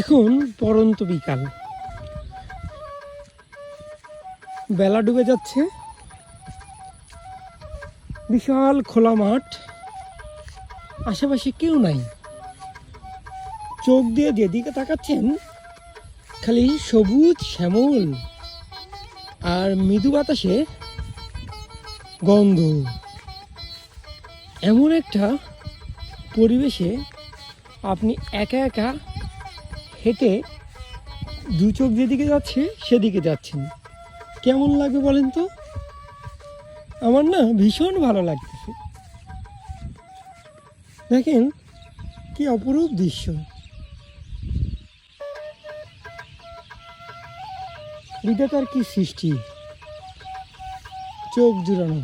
এখন পরন্ত বিকাল, বেলা ডুবে যাচ্ছে। বিশাল খোলা মাঠ, আশেপাশে কেউ নাই। চোখ দিয়ে যেদিকে তাকাচ্ছেন খালি সবুজ শ্যামল আর মৃদু বাতাসে গন্ধ। এমন একটা পরিবেশে আপনি একা একা হেঁটে দু চোখ যেদিকে যাচ্ছে সেদিকে যাচ্ছেন, কেমন লাগবে বলেন তো? আমার না ভীষণ ভালো লাগতেছে। দেখেন কি অপরূপ দৃশ্য। বিধাতার কি সৃষ্টি, চোখ জুড়ানো।